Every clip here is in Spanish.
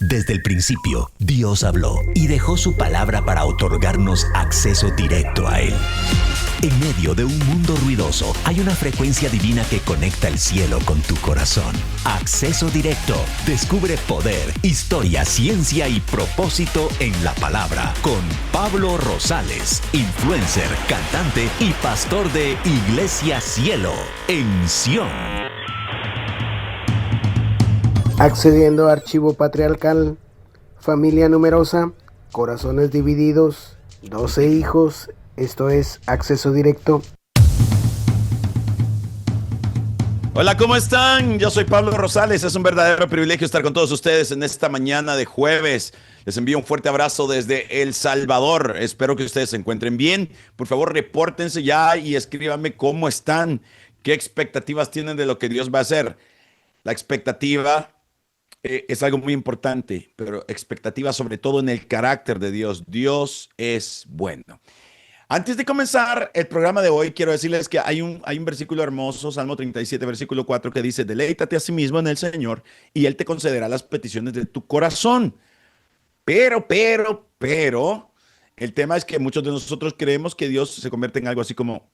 Desde el principio, Dios habló y dejó su palabra para otorgarnos acceso directo a Él. En medio de un mundo ruidoso, hay una frecuencia divina que conecta el cielo con tu corazón. Acceso directo. Descubre poder, historia, ciencia y propósito en la palabra con Pablo Rosales, influencer, cantante y pastor de Iglesia Cielo en Sion. Accediendo a archivo patriarcal, familia numerosa, corazones divididos, 12 hijos, esto es acceso directo. Hola, ¿cómo están? Yo soy Pablo Rosales, es un verdadero privilegio estar con todos ustedes en esta mañana de jueves. Les envío un fuerte abrazo desde El Salvador, espero que ustedes se encuentren bien. Por favor, repórtense ya y escríbanme cómo están, qué expectativas tienen de lo que Dios va a hacer. La expectativa es algo muy importante, pero expectativa sobre todo en el carácter de Dios. Dios es bueno. Antes de comenzar el programa de hoy, quiero decirles que hay un versículo hermoso, Salmo 37, versículo 4, que dice: deleítate a sí mismo en el Señor y Él te concederá las peticiones de tu corazón. Pero, el tema es que muchos de nosotros creemos que Dios se convierte en algo así como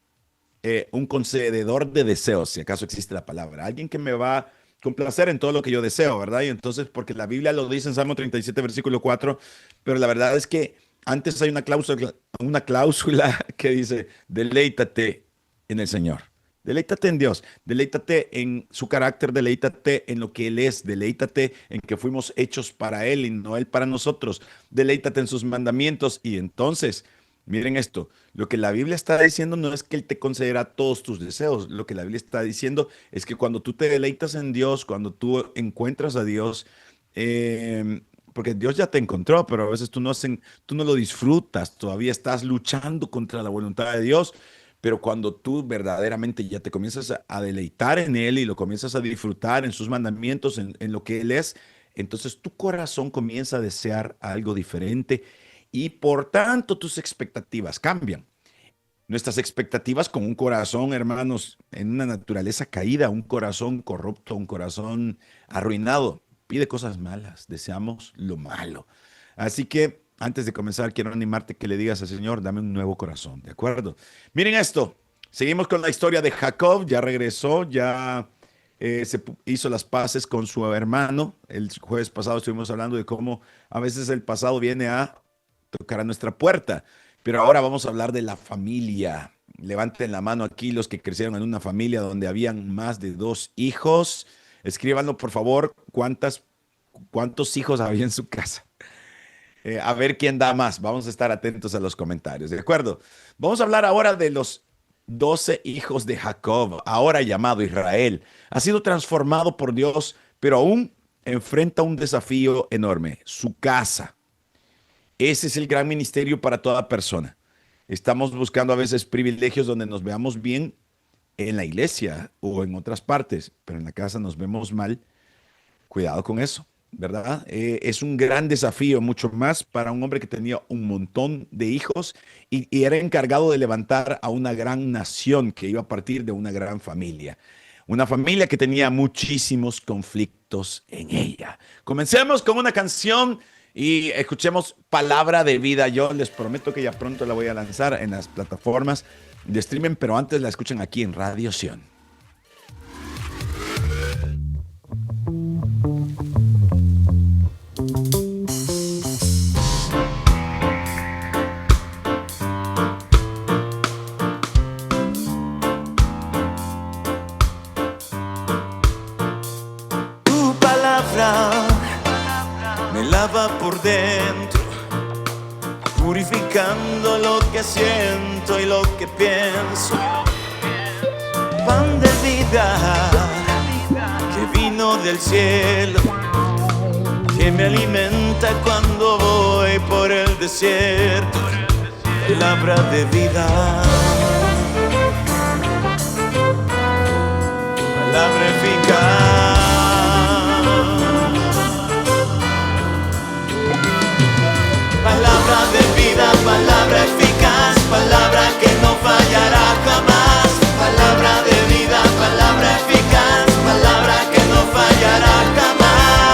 un concededor de deseos, si acaso existe la palabra. Alguien que me va complacer en todo lo que yo deseo, ¿verdad? Y entonces, porque la Biblia lo dice en Salmo 37, versículo 4, pero la verdad es que antes hay una cláusula que dice: deleítate en el Señor, deleítate en Dios, deleítate en su carácter, deleítate en lo que Él es, deleítate en que fuimos hechos para Él y no Él para nosotros, deleítate en sus mandamientos. Y entonces, miren esto, lo que la Biblia está diciendo no es que Él te concederá todos tus deseos. Lo que la Biblia está diciendo es que cuando tú te deleitas en Dios, cuando tú encuentras a Dios, porque Dios ya te encontró, pero a veces tú no lo disfrutas, todavía estás luchando contra la voluntad de Dios. Pero cuando tú verdaderamente ya te comienzas a deleitar en Él y lo comienzas a disfrutar en sus mandamientos, en lo que Él es, entonces tu corazón comienza a desear algo diferente. Y por tanto tus expectativas cambian. Nuestras expectativas con un corazón, hermanos, en una naturaleza caída, un corazón corrupto, un corazón arruinado, pide cosas malas, deseamos lo malo. Así que antes de comenzar quiero animarte que le digas al Señor: dame un nuevo corazón, ¿de acuerdo? Miren esto, seguimos con la historia de Jacob, ya regresó, ya se hizo las paces con su hermano. El jueves pasado estuvimos hablando de cómo a veces el pasado viene a tocar a nuestra puerta, pero ahora vamos a hablar de la familia. Levanten la mano aquí los que crecieron en una familia donde habían más de 2 hijos. Escríbanlo, por favor, cuántos hijos había en su casa. A ver quién da más. Vamos a estar atentos a los comentarios, ¿de acuerdo? Vamos a hablar ahora de los 12 hijos de Jacob, ahora llamado Israel. Ha sido transformado por Dios, pero aún enfrenta un desafío enorme: su casa. Ese es el gran ministerio para toda persona. Estamos buscando a veces privilegios donde nos veamos bien en la iglesia o en otras partes, pero en la casa nos vemos mal. Cuidado con eso, ¿verdad? Es un gran desafío, mucho más para un hombre que tenía un montón de hijos y era encargado de levantar a una gran nación que iba a partir de una gran familia. Una familia que tenía muchísimos conflictos en ella. Comencemos con una canción y escuchemos Palabra de Vida. Yo les prometo que ya pronto la voy a lanzar en las plataformas de streaming, pero antes la escuchan aquí en Radio Sion. Tu palabra me lava por dentro, purificando lo que siento y lo que pienso. Pan de vida que vino del cielo, que me alimenta cuando voy por el desierto. Palabra de vida, palabra eficaz. Palabra de vida, palabra eficaz, palabra que no fallará jamás. Palabra de vida, palabra eficaz, palabra que no fallará jamás.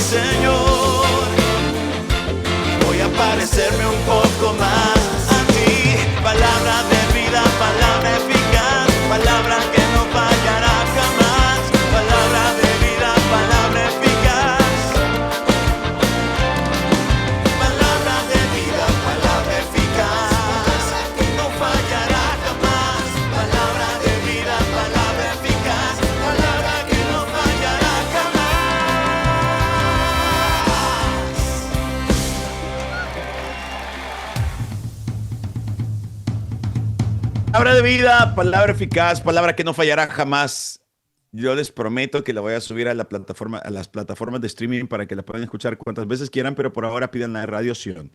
Señor. Voy a parecerme un poco más a ti. Palabra de vida, palabra eficaz, palabra que no fallará jamás. Palabra de vida, palabra eficaz. Palabra de vida, palabra eficaz, que no fallará jamás. Palabra de vida, palabra eficaz, palabra que no fallará Palabra de vida, palabra eficaz, palabra que no fallará jamás. Yo les prometo que la voy a subir a la plataforma, a las plataformas de streaming para que la puedan escuchar cuantas veces quieran, pero por ahora pidan la de Radio Sion.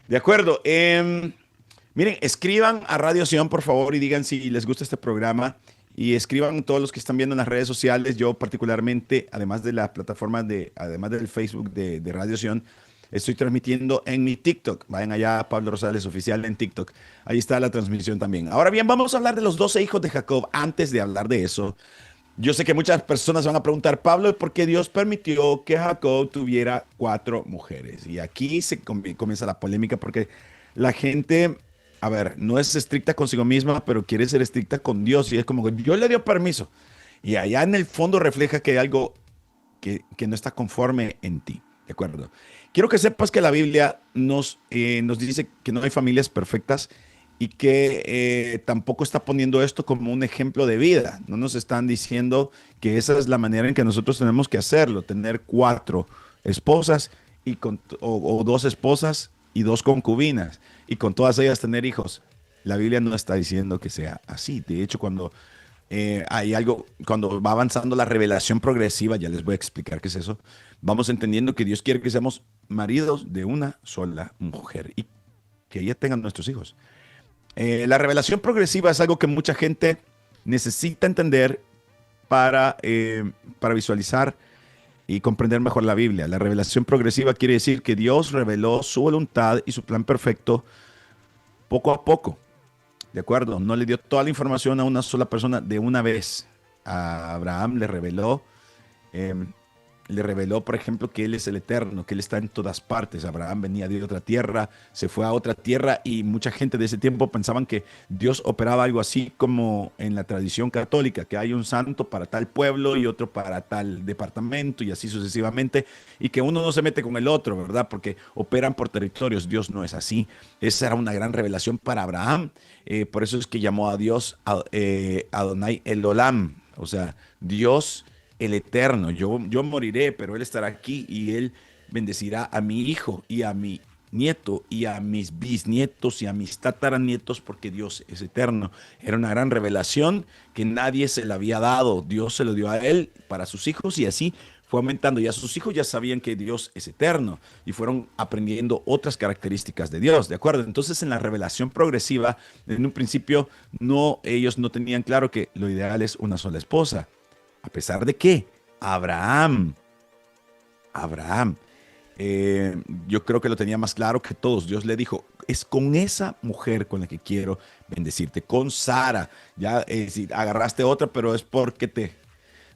De acuerdo. Miren, escriban a Radio Sion, por favor, y digan si les gusta este programa. Y escriban todos los que están viendo en las redes sociales. Yo particularmente, además de la plataforma además del Facebook de Radio Sion, estoy transmitiendo en mi TikTok. Vayan allá a Pablo Rosales Oficial en TikTok. Ahí está la transmisión también. Ahora bien, vamos a hablar de los 12 hijos de Jacob. Antes de hablar de eso, yo sé que muchas personas van a preguntar, Pablo, ¿por qué Dios permitió que Jacob tuviera 4 mujeres? Y aquí comienza la polémica porque la gente, a ver, no es estricta consigo misma, pero quiere ser estricta con Dios. Y es como que Dios le dio permiso. Y allá en el fondo refleja que hay algo que no está conforme en ti. ¿De acuerdo? Quiero que sepas que la Biblia nos dice que no hay familias perfectas y que tampoco está poniendo esto como un ejemplo de vida. No nos están diciendo que esa es la manera en que nosotros tenemos que hacerlo, tener 4 esposas o 2 esposas y 2 concubinas y con todas ellas tener hijos. La Biblia no está diciendo que sea así. De hecho, cuando va avanzando la revelación progresiva, ya les voy a explicar qué es eso, vamos entendiendo que Dios quiere que seamos maridos de una sola mujer y que ella tenga nuestros hijos. La revelación progresiva es algo que mucha gente necesita entender para visualizar y comprender mejor la Biblia. La revelación progresiva quiere decir que Dios reveló su voluntad y su plan perfecto poco a poco. ¿De acuerdo? No le dio toda la información a una sola persona de una vez. A Abraham le reveló, por ejemplo, que Él es el Eterno, que Él está en todas partes. Abraham venía de otra tierra, se fue a otra tierra y mucha gente de ese tiempo pensaban que Dios operaba algo así como en la tradición católica, que hay un santo para tal pueblo y otro para tal departamento y así sucesivamente, y que uno no se mete con el otro, ¿verdad? Porque operan por territorios. Dios no es así. Esa era una gran revelación para Abraham. Por eso es que llamó a Dios Adonai el Olam, o sea, Dios el Eterno. Yo moriré, pero Él estará aquí y Él bendecirá a mi hijo y a mi nieto y a mis bisnietos y a mis tataranietos, porque Dios es eterno. Era una gran revelación que nadie se le había dado. Dios se lo dio a Él para sus hijos y así fue aumentando. Ya sus hijos ya sabían que Dios es eterno y fueron aprendiendo otras características de Dios, ¿de acuerdo? Entonces, en la revelación progresiva, en un principio, ellos no tenían claro que lo ideal es una sola esposa. A pesar de que Abraham, yo creo que lo tenía más claro que todos. Dios le dijo, es con esa mujer con la que quiero bendecirte, con Sara. Ya si agarraste otra, pero es porque te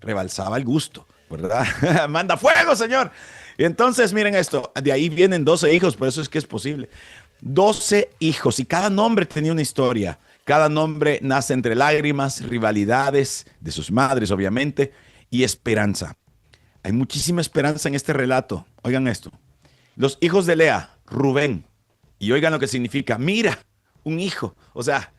rebalsaba el gusto, ¿verdad? Manda fuego, Señor. Y entonces, miren esto, de ahí vienen 12 hijos, por eso es que es posible. 12 hijos y cada nombre tenía una historia. Cada nombre nace entre lágrimas, rivalidades de sus madres, obviamente, y esperanza. Hay muchísima esperanza en este relato. Oigan esto. Los hijos de Lea, Rubén. Y oigan lo que significa. Mira, un hijo. O sea,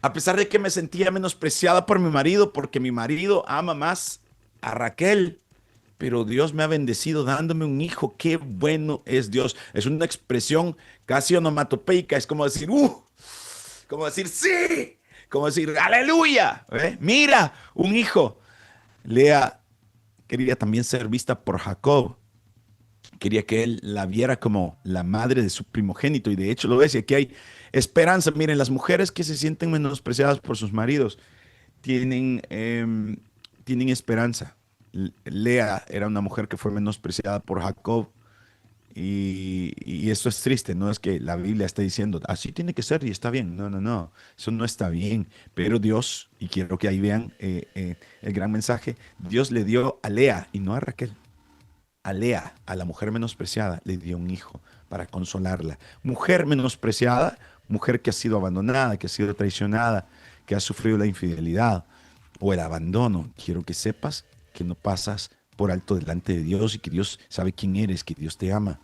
a pesar de que me sentía menospreciada por mi marido, porque mi marido ama más a Raquel, pero Dios me ha bendecido dándome un hijo. Qué bueno es Dios. Es una expresión casi onomatopeica. Es como decir, como decir sí, como decir aleluya. Mira, un hijo. Lea quería también ser vista por Jacob. Quería que él la viera como la madre de su primogénito. Y de hecho lo ves, y aquí hay esperanza. Miren, las mujeres que se sienten menospreciadas por sus maridos tienen esperanza. Lea era una mujer que fue menospreciada por Jacob. Y esto es triste, no es que la Biblia está diciendo, así tiene que ser y está bien. No, eso no está bien. Pero Dios, y quiero que ahí vean el gran mensaje, Dios le dio a Lea y no a Raquel. a Lea, a la mujer menospreciada, le dio un hijo para consolarla. Mujer menospreciada, mujer que ha sido abandonada, que ha sido traicionada, que ha sufrido la infidelidad o el abandono. Quiero que sepas que no pasas por alto delante de Dios y que Dios sabe quién eres, que Dios te ama.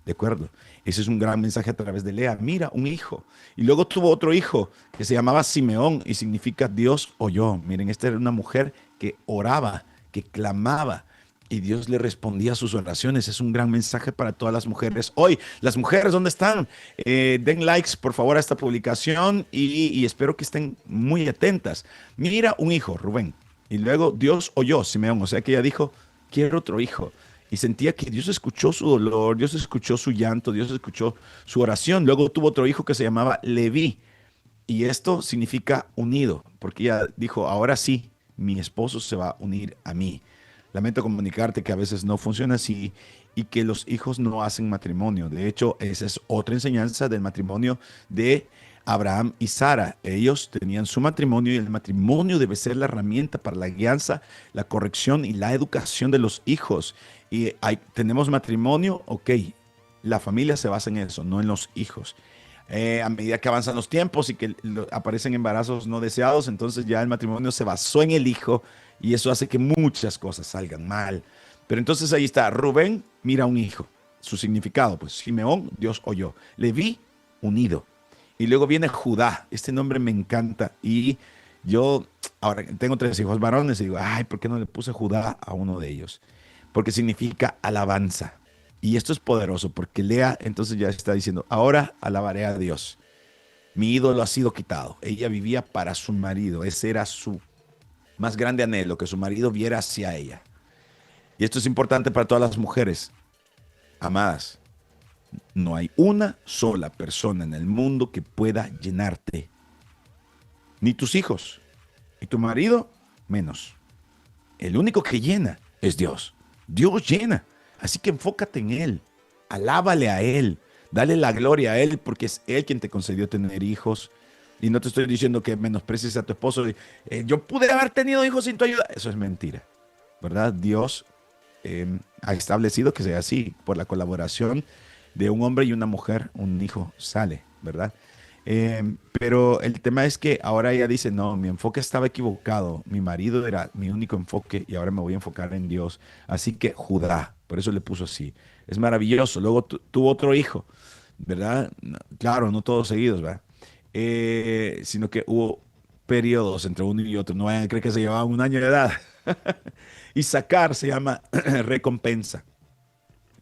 ¿De acuerdo? Ese es un gran mensaje a través de Lea. Mira, un hijo. Y luego tuvo otro hijo que se llamaba Simeón y significa Dios oyó. Miren, esta era una mujer que oraba, que clamaba y Dios le respondía a sus oraciones. Es un gran mensaje para todas las mujeres. Hoy, las mujeres, ¿dónde están? Den likes, por favor, a esta publicación y espero que estén muy atentas. Mira, un hijo, Rubén. Y luego Dios oyó, Simeón. O sea que ella dijo, quiero otro hijo. Y sentía que Dios escuchó su dolor, Dios escuchó su llanto, Dios escuchó su oración. Luego tuvo otro hijo que se llamaba Leví. Y esto significa unido, porque ella dijo, ahora sí, mi esposo se va a unir a mí. Lamento comunicarte que a veces no funciona así y que los hijos no hacen matrimonio. De hecho, esa es otra enseñanza del matrimonio de Abraham y Sara. Ellos tenían su matrimonio y el matrimonio debe ser la herramienta para la guianza, la corrección y la educación de los hijos. Y tenemos matrimonio, ok, la familia se basa en eso, no en los hijos. A medida que avanzan los tiempos y que aparecen embarazos no deseados, entonces ya el matrimonio se basó en el hijo y eso hace que muchas cosas salgan mal. Pero entonces ahí está, Rubén, mira un hijo. Su significado, pues Simeón, Dios oyó. Leví, unido. Y luego viene Judá. Este nombre me encanta. Y yo ahora tengo 3 hijos varones y digo, ay, ¿por qué no le puse Judá a uno de ellos? Porque significa alabanza. Y esto es poderoso porque Lea entonces ya está diciendo, ahora alabaré a Dios. Mi ídolo ha sido quitado. Ella vivía para su marido. Ese era su más grande anhelo, que su marido viera hacia ella. Y esto es importante para todas las mujeres. Amadas, no hay una sola persona en el mundo que pueda llenarte. Ni tus hijos. Y tu marido, menos. El único que llena es Dios. Dios llena. Así que enfócate en Él. Alábale a Él. Dale la gloria a Él porque es Él quien te concedió tener hijos. Y no te estoy diciendo que menosprecies a tu esposo. Yo pude haber tenido hijos sin tu ayuda. Eso es mentira. ¿Verdad? Dios ha establecido que sea así. Por la colaboración de un hombre y una mujer, un hijo sale. ¿Verdad? Pero el tema es que ahora ella dice, no, mi enfoque estaba equivocado. Mi marido era mi único enfoque y ahora me voy a enfocar en Dios. Así que Judá, por eso le puso así. Es maravilloso. Luego tuvo otro hijo, ¿verdad? Claro, no todos seguidos, ¿verdad? Sino que hubo periodos entre uno y otro. No vayan a creer que se llevaban 1 año de edad. Isaacar se llama recompensa.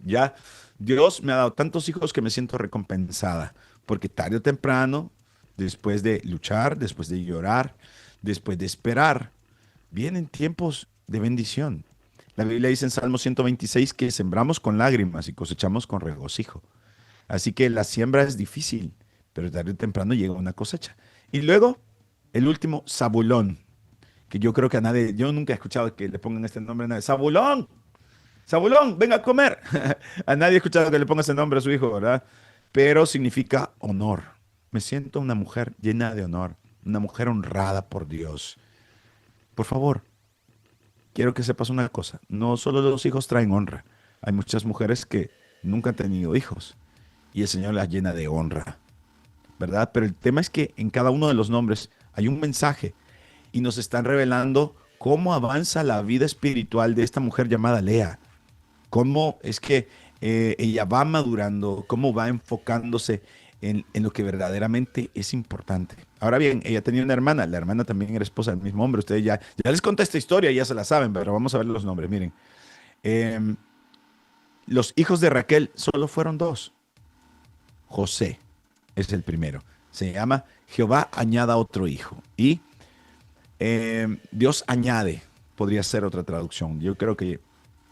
Ya, Dios me ha dado tantos hijos que me siento recompensada. Porque tarde o temprano, después de luchar, después de llorar, después de esperar, vienen tiempos de bendición. La Biblia dice en Salmo 126 que sembramos con lágrimas y cosechamos con regocijo. Así que la siembra es difícil, pero tarde o temprano llega una cosecha. Y luego, el último, Zabulón, que yo creo que a nadie, yo nunca he escuchado que le pongan este nombre a nadie. Zabulón, Zabulón, ven a comer. A nadie he escuchado que le ponga ese nombre a su hijo, ¿verdad? Pero significa honor. Me siento una mujer llena de honor, una mujer honrada por Dios. Por favor, quiero que sepas una cosa, no solo los hijos traen honra, hay muchas mujeres que nunca han tenido hijos y el Señor las llena de honra, ¿verdad? Pero el tema es que en cada uno de los nombres hay un mensaje y nos están revelando cómo avanza la vida espiritual de esta mujer llamada Lea, cómo es que ella va madurando, cómo va enfocándose en lo que verdaderamente es importante. Ahora bien, ella tenía una hermana, la hermana también era esposa del mismo hombre. Ustedes ya les conté esta historia, ya se la saben, pero vamos a ver los nombres. Miren, los hijos de Raquel solo fueron 2. José es el primero. Se llama Jehová añada otro hijo. Y Dios añade, podría ser otra traducción. Yo creo que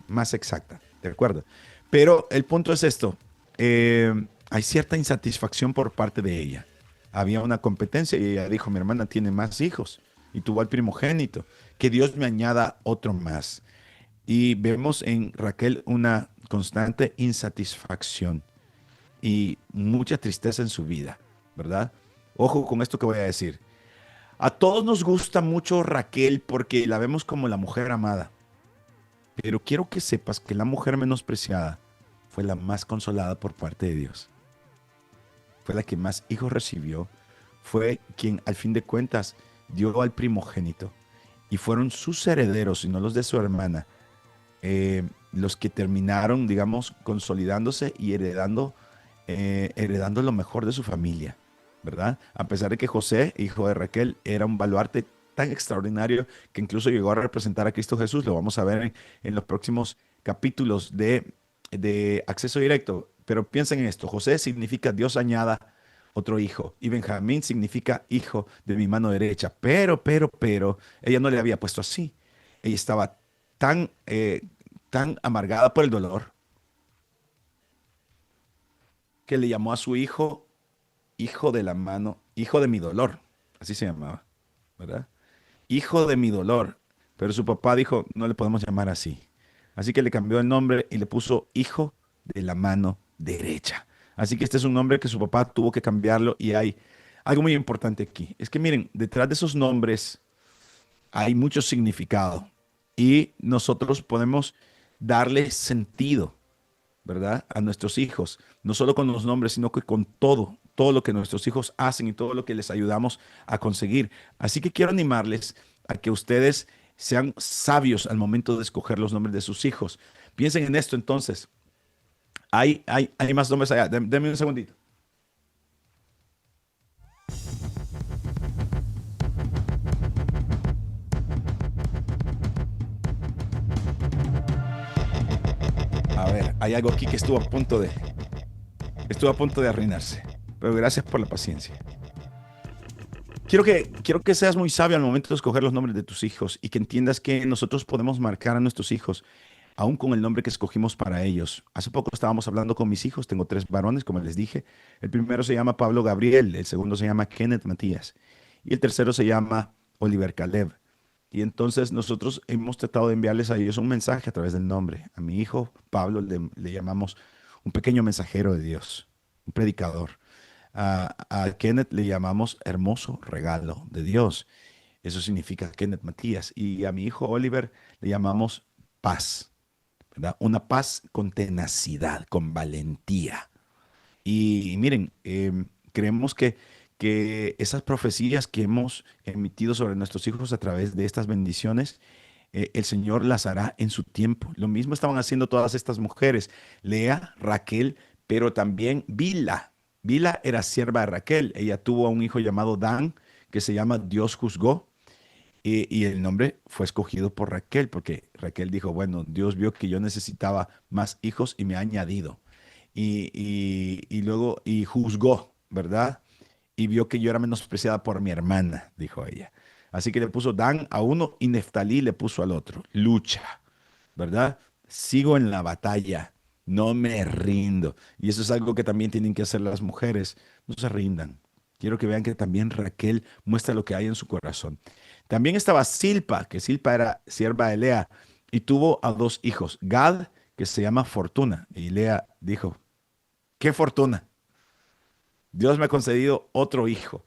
más exacta, ¿de acuerdo? Pero el punto es esto, hay cierta insatisfacción por parte de ella. Había una competencia y ella dijo, mi hermana tiene más hijos y tuvo al primogénito, que Dios me añada otro más. Y vemos en Raquel una constante insatisfacción y mucha tristeza en su vida, ¿verdad? Ojo con esto que voy a decir. A todos nos gusta mucho Raquel porque la vemos como la mujer amada. Pero quiero que sepas que la mujer menospreciada fue la más consolada por parte de Dios. Fue la que más hijos recibió. Fue quien al fin de cuentas dio al primogénito. Y fueron sus herederos y no los de su hermana. Los que terminaron, digamos, consolidándose y heredando lo mejor de su familia, ¿verdad? A pesar de que José, hijo de Raquel, era un baluarte tan extraordinario que incluso llegó a representar a Cristo Jesús. Lo vamos a ver en los próximos capítulos de Acceso Directo. Pero piensen en esto: José significa Dios añada otro hijo, y Benjamín significa hijo de mi mano derecha. Pero, ella no le había puesto así. Ella estaba tan amargada por el dolor que le llamó a su hijo hijo de la mano, hijo de mi dolor. Así se llamaba, ¿verdad? Hijo de mi dolor. Pero su papá dijo, no le podemos llamar así. Así que le cambió el nombre y le puso hijo de la mano derecha. Así que este es un nombre que su papá tuvo que cambiarlo, y hay algo muy importante aquí. Es que miren, detrás de esos nombres hay mucho significado y nosotros podemos darle sentido, ¿verdad?, a nuestros hijos. No solo con los nombres, sino que con todo lo que nuestros hijos hacen y todo lo que les ayudamos a conseguir. Así que quiero animarles a que ustedes sean sabios al momento de escoger los nombres de sus hijos. Piensen en esto entonces. Hay más nombres allá. Denme un segundito. A ver, hay algo aquí que estuvo a punto de arruinarse. Pero gracias por la paciencia. Quiero que seas muy sabio al momento de escoger los nombres de tus hijos y que entiendas que nosotros podemos marcar a nuestros hijos aún con el nombre que escogimos para ellos. Hace poco estábamos hablando con mis hijos. Tengo 3 varones, como les dije. El primero se llama Pablo Gabriel, el segundo se llama Kenneth Matías y el tercero se llama Oliver Caleb. Y entonces nosotros hemos tratado de enviarles a ellos un mensaje a través del nombre. A mi hijo Pablo le llamamos un pequeño mensajero de Dios, un predicador. A Kenneth le llamamos hermoso regalo de Dios. Eso significa Kenneth Matías. Y a mi hijo Oliver le llamamos paz, ¿verdad? Una paz con tenacidad, con valentía. Y miren, creemos que esas profecías que hemos emitido sobre nuestros hijos a través de estas bendiciones, el Señor las hará en su tiempo. Lo mismo estaban haciendo todas estas mujeres, Lea, Raquel, pero también Bilha. Bilha era sierva de Raquel. Ella tuvo a un hijo llamado Dan, que se llama Dios juzgó. Y el nombre fue escogido por Raquel, porque Raquel dijo, bueno, Dios vio que yo necesitaba más hijos y me ha añadido. Y luego juzgó, ¿verdad? Y vio que yo era menospreciada por mi hermana, dijo ella. Así que le puso Dan a uno y Neftalí le puso al otro. Lucha, ¿verdad? Sigo en la batalla, no me rindo. Y eso es algo que también tienen que hacer las mujeres. No se rindan. Quiero que vean que también Raquel muestra lo que hay en su corazón. También estaba Silpa, que Silpa era sierva de Lea y tuvo a 2 hijos. Gad, que se llama Fortuna. Y Lea dijo, ¿qué fortuna? Dios me ha concedido otro hijo.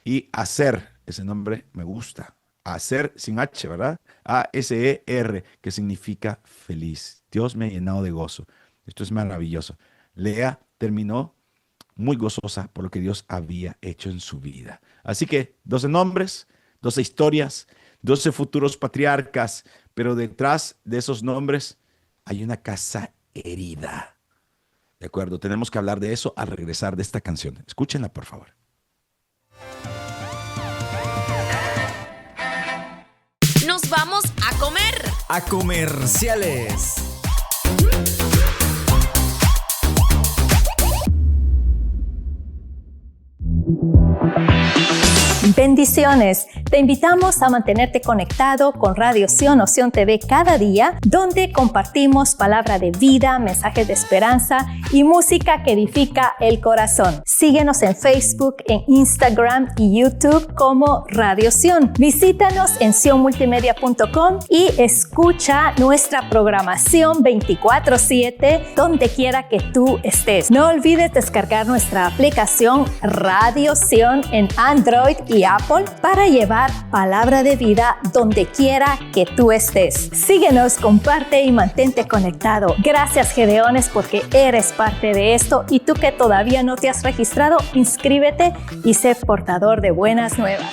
Y Aser, ese nombre me gusta. Aser sin H, ¿verdad? A-S-E-R, que significa feliz. Dios me ha llenado de gozo. Esto es maravilloso. Lea terminó muy gozosa por lo que Dios había hecho en su vida. Así que 12 nombres, 12 historias, 12 futuros patriarcas, pero detrás de esos nombres hay una casa herida. ¿De acuerdo? Tenemos que hablar de eso al regresar de esta canción. Escúchenla, por favor. Nos vamos a comer. A comerciales. Bendiciones. Te invitamos a mantenerte conectado con Radio Sion o Sion TV cada día, donde compartimos palabra de vida, mensajes de esperanza y música que edifica el corazón. Síguenos en Facebook, en Instagram y YouTube como Radio Sion. Visítanos en sionmultimedia.com y escucha nuestra programación 24/7 donde quiera que tú estés. No olvides descargar nuestra aplicación Radio Sion en Android y Apple para llevar palabra de vida donde quiera que tú estés. Síguenos, comparte y mantente conectado. Gracias, Gedeones, porque eres parte de esto, y tú que todavía no te has registrado, inscríbete y sé portador de buenas nuevas.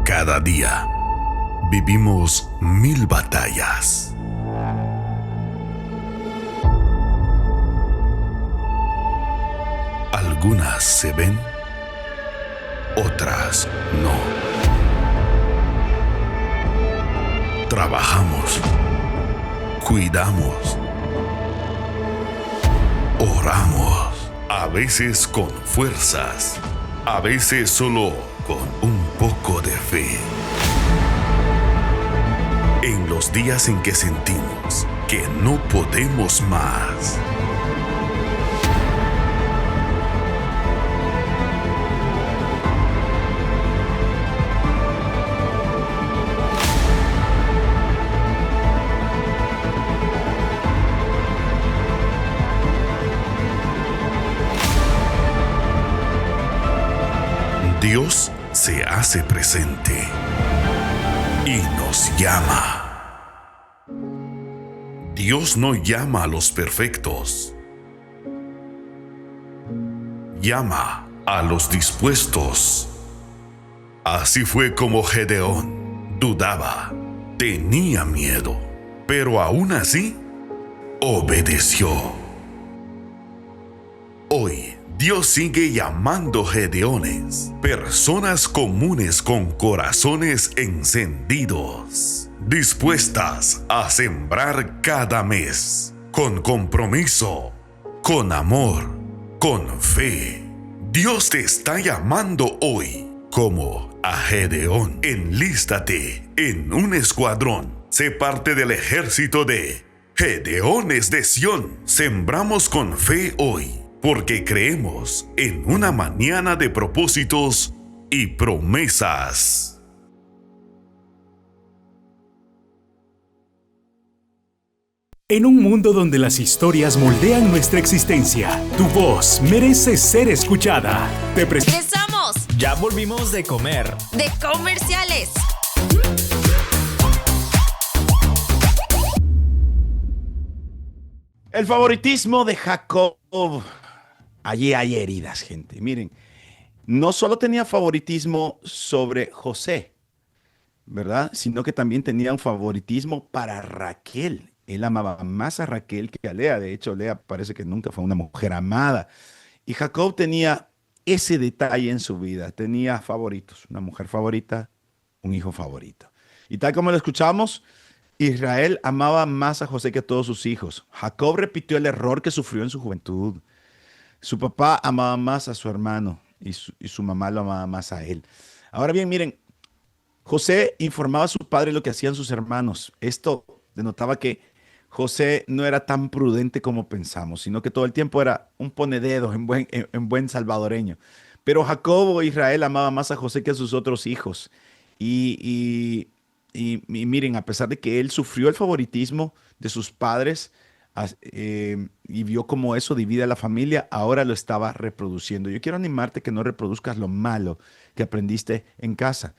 Cada día vivimos 1000 batallas. Algunas se ven, otras no. Trabajamos, cuidamos, oramos, a veces con fuerzas, a veces solo con un poco de fe. En los días en que sentimos que no podemos más, Dios se hace presente y nos llama. Dios no llama a los perfectos, llama a los dispuestos. Así fue como Gedeón dudaba, tenía miedo, pero aún así obedeció. Hoy Dios sigue llamando Gedeones, personas comunes con corazones encendidos, dispuestas a sembrar cada mes, con compromiso, con amor, con fe. Dios te está llamando hoy como a Gedeón. Enlístate en un escuadrón. Sé parte del ejército de Gedeones de Sión. Sembramos con fe hoy, porque creemos en una mañana de propósitos y promesas. En un mundo donde las historias moldean nuestra existencia, tu voz merece ser escuchada. ¡Regresamos! Ya volvimos de comer. De comerciales. El favoritismo de Jacob. Allí hay heridas, gente. Miren, no solo tenía favoritismo sobre José, ¿verdad? Sino que también tenía un favoritismo para Raquel. Él amaba más a Raquel que a Lea. De hecho, Lea parece que nunca fue una mujer amada. Y Jacob tenía ese detalle en su vida. Tenía favoritos, una mujer favorita, un hijo favorito. Y tal como lo escuchamos, Israel amaba más a José que a todos sus hijos. Jacob repitió el error que sufrió en su juventud. Su papá amaba más a su hermano y su mamá lo amaba más a él. Ahora bien, miren, José informaba a su padre lo que hacían sus hermanos. Esto denotaba que José no era tan prudente como pensamos, sino que todo el tiempo era un ponededo en buen salvadoreño. Pero Jacob o Israel amaba más a José que a sus otros hijos. Y miren, a pesar de que él sufrió el favoritismo de sus padres y vio cómo eso divide a la familia, ahora lo estaba reproduciendo. Yo quiero animarte que no reproduzcas lo malo que aprendiste en casa.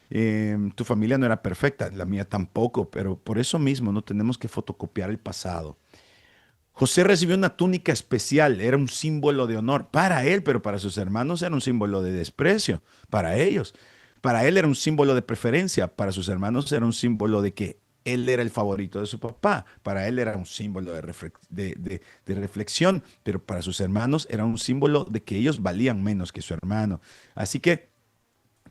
Tu familia no era perfecta, la mía tampoco, pero por eso mismo no tenemos que fotocopiar el pasado. José recibió una túnica especial, era un símbolo de honor para él, pero para sus hermanos era un símbolo de desprecio, para ellos. Para él era un símbolo de preferencia, para sus hermanos era un símbolo de que él era el favorito de su papá, para él era un símbolo de reflexión, pero para sus hermanos era un símbolo de que ellos valían menos que su hermano. Así que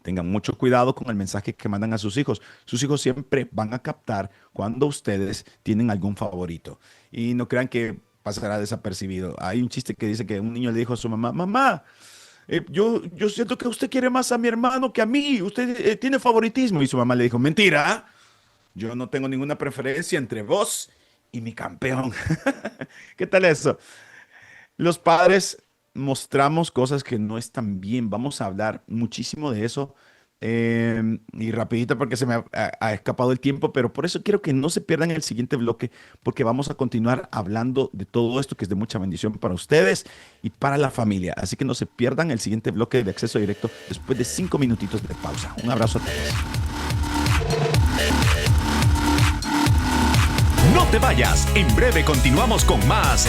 tengan mucho cuidado con el mensaje que mandan a sus hijos. Sus hijos siempre van a captar cuando ustedes tienen algún favorito. Y no crean que pasará desapercibido. Hay un chiste que dice que un niño le dijo a su mamá, mamá, yo siento que usted quiere más a mi hermano que a mí. Usted tiene favoritismo. Y su mamá le dijo, mentira, yo no tengo ninguna preferencia entre vos y mi campeón. ¿Qué tal eso? Los padres mostramos cosas que no están bien. Vamos a hablar muchísimo de eso. Y rapidito porque se me ha escapado el tiempo, pero por eso quiero que no se pierdan el siguiente bloque, porque vamos a continuar hablando de todo esto que es de mucha bendición para ustedes y para la familia. Así que no se pierdan el siguiente bloque de Acceso Directo después de 5 minutitos de pausa. Un abrazo a todos. No te vayas, en breve continuamos con más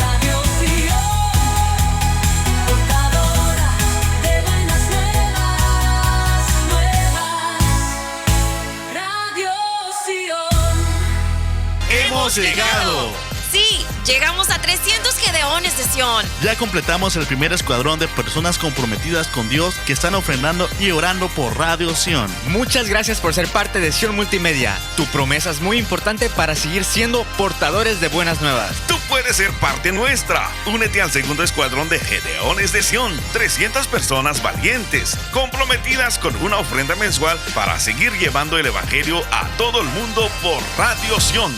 ¡Hemos llegado! Sí, llegamos a 300 Gedeones de Sion. Ya completamos el primer escuadrón de personas comprometidas con Dios que están ofrendando y orando por Radio Sion. Muchas gracias por ser parte de Sion Multimedia. Tu promesa es muy importante para seguir siendo portadores de buenas nuevas. Tú puedes ser parte nuestra. Únete al segundo escuadrón de Gedeones de Sion. 300 personas valientes, comprometidas con una ofrenda mensual para seguir llevando el evangelio a todo el mundo por Radio Sion.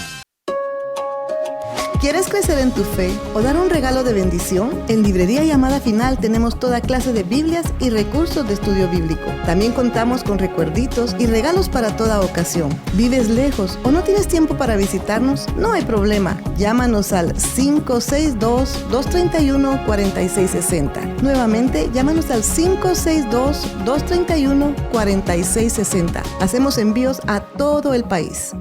¿Quieres crecer en tu fe o dar un regalo de bendición? En Librería Llamada Final tenemos toda clase de Biblias y recursos de estudio bíblico. También contamos con recuerditos y regalos para toda ocasión. ¿Vives lejos o no tienes tiempo para visitarnos? No hay problema. Llámanos al 562-231-4660. Nuevamente, llámanos al 562-231-4660. Hacemos envíos a todo el país.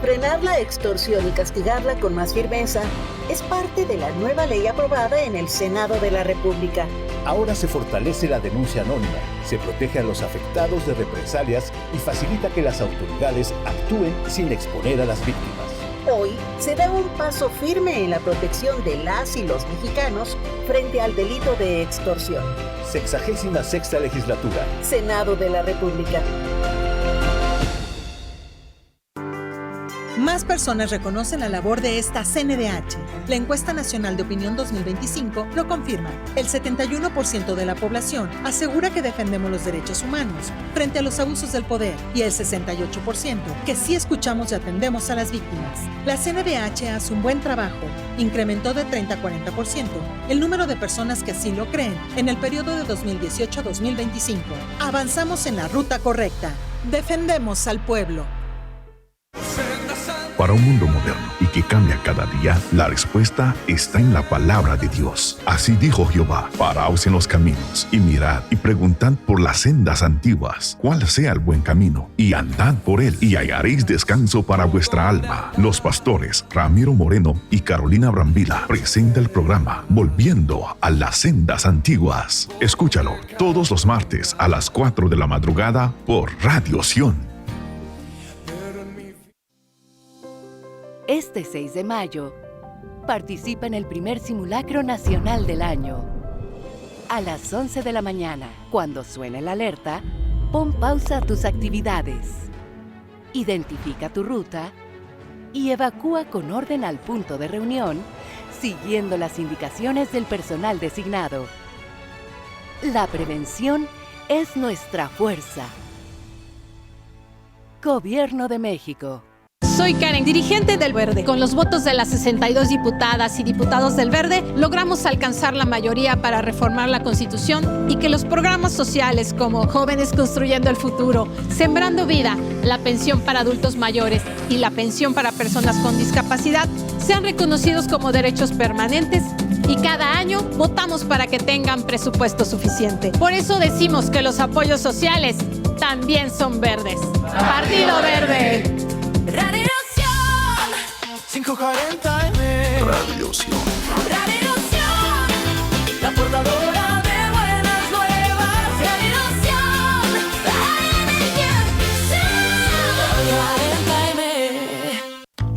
Frenar la extorsión y castigarla con más firmeza es parte de la nueva ley aprobada en el Senado de la República. Ahora se fortalece la denuncia anónima, se protege a los afectados de represalias y facilita que las autoridades actúen sin exponer a las víctimas. Hoy se da un paso firme en la protección de las y los mexicanos frente al delito de extorsión. 66ª Legislatura. Senado de la República. Más personas reconocen la labor de esta CNDH. La encuesta nacional de opinión 2025 lo confirma. El 71% de la población asegura que defendemos los derechos humanos frente a los abusos del poder y el 68% que sí escuchamos y atendemos a las víctimas. La CNDH hace un buen trabajo. Incrementó de 30 a 40% el número de personas que así lo creen en el periodo de 2018 a 2025. Avanzamos en la ruta correcta. Defendemos al pueblo. Para un mundo moderno y que cambia cada día, la respuesta está en la palabra de Dios. Así dijo Jehová: paraos en los caminos y mirad y preguntad por las sendas antiguas, cuál sea el buen camino, y andad por él, y hallaréis descanso para vuestra alma. Los pastores Ramiro Moreno y Carolina Brambila presenta el programa Volviendo a las sendas antiguas. Escúchalo todos los martes a las 4 de la madrugada por Radio Sion. Este 6 de mayo, participa en el primer simulacro nacional del año. A las 11 de la mañana, cuando suene la alerta, pon pausa a tus actividades. Identifica tu ruta y evacúa con orden al punto de reunión, siguiendo las indicaciones del personal designado. La prevención es nuestra fuerza. Gobierno de México. Soy Karen, dirigente del Verde. Con los votos de las 62 diputadas y diputados del Verde, logramos alcanzar la mayoría para reformar la Constitución y que los programas sociales como Jóvenes Construyendo el Futuro, Sembrando Vida, la pensión para adultos mayores y la pensión para personas con discapacidad sean reconocidos como derechos permanentes y cada año votamos para que tengan presupuesto suficiente. Por eso decimos que los apoyos sociales también son verdes. Partido Verde. Radio Sion 540 M. Radio Sion. Radio Sion, la portadora de buenas nuevas. Radio Sion, AM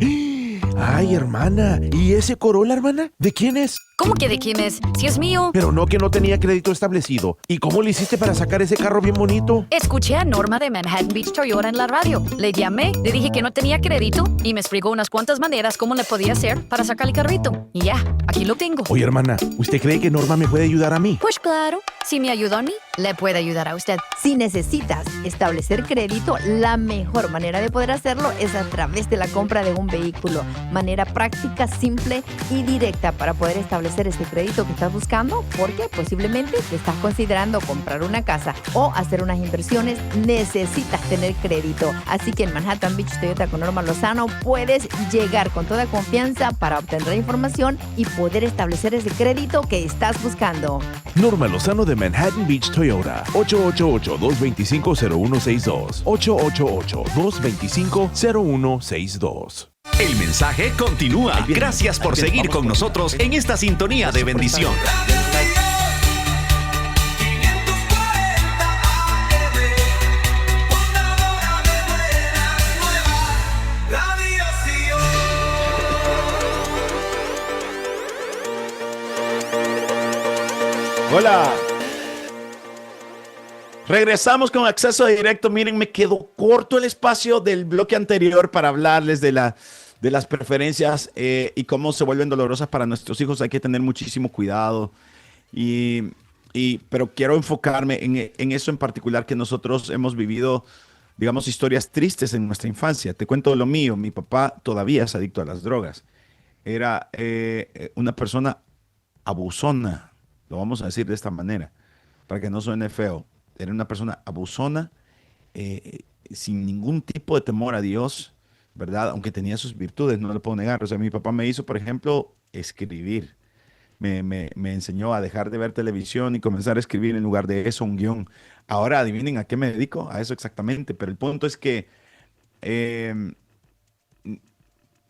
40 M. Ay, Ay, hermana, ¿y ese Corolla, hermana? ¿De quién es? ¿Cómo que de quién es? Si es mío. Pero no, que no tenía crédito establecido. ¿Y cómo le hiciste para sacar ese carro bien bonito? Escuché a Norma de Manhattan Beach Toyota en la radio. Le llamé, le dije que no tenía crédito y me explicó unas cuantas maneras cómo le podía hacer para sacar el carrito. Y ya, aquí lo tengo. Oye, hermana, ¿usted cree que Norma me puede ayudar a mí? Pues claro, si me ayudó a mí, le puede ayudar a usted. Si necesitas establecer crédito, la mejor manera de poder hacerlo es a través de la compra de un vehículo. Manera práctica, simple y directa para poder establecer este crédito que estás buscando, porque posiblemente te estás considerando comprar una casa o hacer unas inversiones. Necesitas tener crédito. Así que en Manhattan Beach Toyota con Norma Lozano puedes llegar con toda confianza para obtener la información y poder establecer ese crédito que estás buscando. Norma Lozano de Manhattan Beach Toyota. 888-225-0162. 888-225-0162. El mensaje continúa. Gracias por seguir con nosotros en esta sintonía de bendición. Hola. Regresamos con acceso directo. Miren, me quedó corto el espacio del bloque anterior para hablarles de las preferencias y cómo se vuelven dolorosas para nuestros hijos. Hay que tener muchísimo cuidado. Pero quiero enfocarme en eso en particular, que nosotros hemos vivido, digamos, historias tristes en nuestra infancia. Te cuento lo mío. Mi papá todavía es adicto a las drogas. Era una persona abusona, lo vamos a decir de esta manera, para que no suene feo. Era una persona abusona, sin ningún tipo de temor a Dios, ¿verdad? Aunque tenía sus virtudes, no lo puedo negar. O sea, mi papá me hizo, por ejemplo, escribir. Me enseñó a dejar de ver televisión y comenzar a escribir en lugar de eso un guión. Ahora adivinen a qué me dedico, a eso exactamente. Pero el punto es que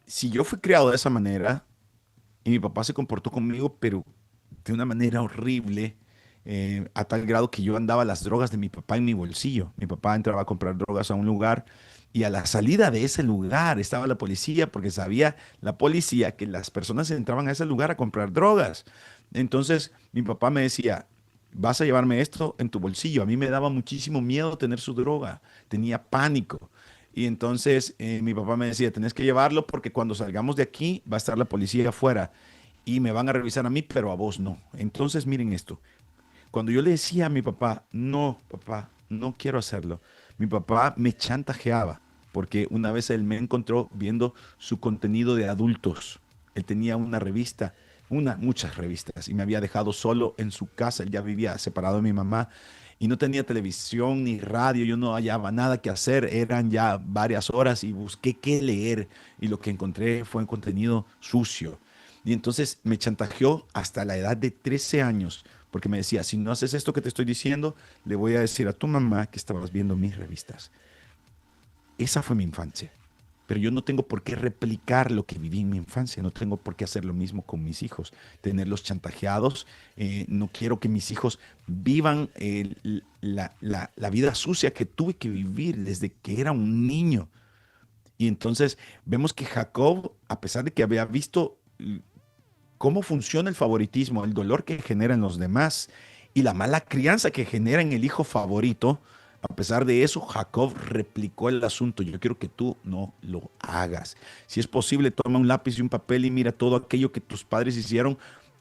si yo fui criado de esa manera y mi papá se comportó conmigo, pero de una manera horrible, a tal grado que yo andaba las drogas de mi papá en mi bolsillo. Mi papá entraba a comprar drogas a un lugar y a la salida de ese lugar estaba la policía, porque sabía la policía que las personas entraban a ese lugar a comprar drogas. Entonces mi papá me decía, vas a llevarme esto en tu bolsillo. A mí me daba muchísimo miedo tener su droga, tenía pánico. Y entonces mi papá me decía, tenés que llevarlo porque cuando salgamos de aquí va a estar la policía afuera y me van a revisar a mí, pero a vos no. Entonces miren esto. Cuando yo le decía a mi papá, no, papá, no quiero hacerlo, mi papá me chantajeaba, porque una vez él me encontró viendo su contenido de adultos. Él tenía una revista, muchas revistas, y me había dejado solo en su casa. Él ya vivía separado de mi mamá y no tenía televisión ni radio. Yo no hallaba nada que hacer. Eran ya varias horas y busqué qué leer, y lo que encontré fue un contenido sucio. Y entonces me chantajeó hasta la edad de 13 años, porque me decía, si no haces esto que te estoy diciendo, le voy a decir a tu mamá que estabas viendo mis revistas. Esa fue mi infancia. Pero yo no tengo por qué replicar lo que viví en mi infancia. No tengo por qué hacer lo mismo con mis hijos, tenerlos chantajeados. No quiero que mis hijos vivan la vida sucia que tuve que vivir desde que era un niño. Y entonces vemos que Jacob, a pesar de que había visto cómo funciona el favoritismo, el dolor que genera en los demás y la mala crianza que genera en el hijo favorito, a pesar de eso, Jacob replicó el asunto. Yo quiero que tú no lo hagas. Si es posible, toma un lápiz y un papel y mira todo aquello que tus padres hicieron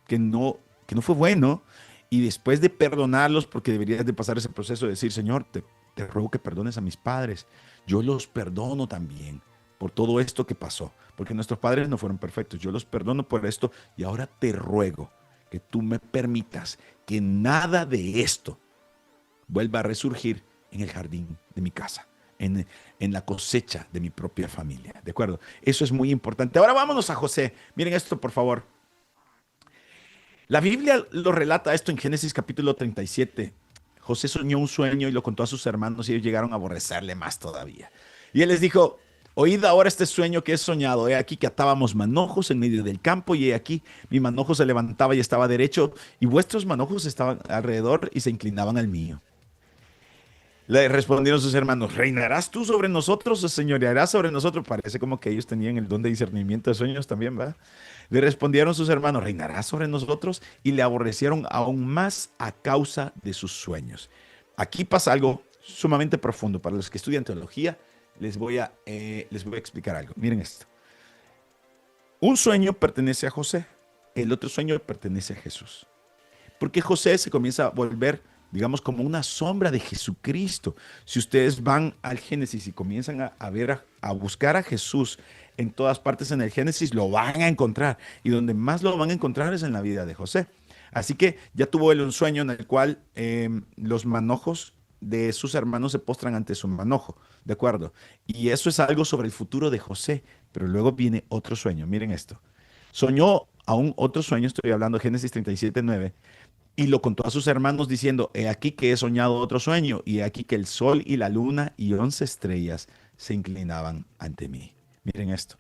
que no fue bueno, y después de perdonarlos, porque deberías de pasar ese proceso de decir, Señor, te ruego que perdones a mis padres. Yo los perdono también por todo esto que pasó, porque nuestros padres no fueron perfectos. Yo los perdono por esto y ahora te ruego que tú me permitas que nada de esto vuelva a resurgir en el jardín de mi casa, en la cosecha de mi propia familia. ¿De acuerdo? Eso es muy importante. Ahora vámonos a José. Miren esto, por favor. La Biblia lo relata esto en Génesis capítulo 37. José soñó un sueño y lo contó a sus hermanos y ellos llegaron a aborrecerle más todavía. Y él les dijo, oíd ahora este sueño que he soñado. He aquí que atábamos manojos en medio del campo, y he aquí mi manojo se levantaba y estaba derecho, y vuestros manojos estaban alrededor y se inclinaban al mío. Le respondieron sus hermanos, ¿reinarás tú sobre nosotros o señorearás sobre nosotros? Parece como que ellos tenían el don de discernimiento de sueños también, ¿verdad? Le respondieron sus hermanos, ¿reinarás sobre nosotros? Y le aborrecieron aún más a causa de sus sueños. Aquí pasa algo sumamente profundo. Para los que estudian teología, les voy a explicar algo. Miren esto. Un sueño pertenece a José, el otro sueño pertenece a Jesús. Porque José se comienza a volver, digamos, como una sombra de Jesucristo. Si ustedes van al Génesis y comienzan a buscar a Jesús en todas partes en el Génesis, lo van a encontrar. Y donde más lo van a encontrar es en la vida de José. Así que ya tuvo él un sueño en el cual los manojos de sus hermanos se postran ante su manojo, ¿de acuerdo? Y eso es algo sobre el futuro de José. Pero luego viene otro sueño. Miren esto. Soñó aún otro sueño, estoy hablando de Génesis 37:9. Y lo contó a sus hermanos diciendo, he aquí que he soñado otro sueño, y he aquí que el sol y la luna y 11 estrellas se inclinaban ante mí. Miren esto.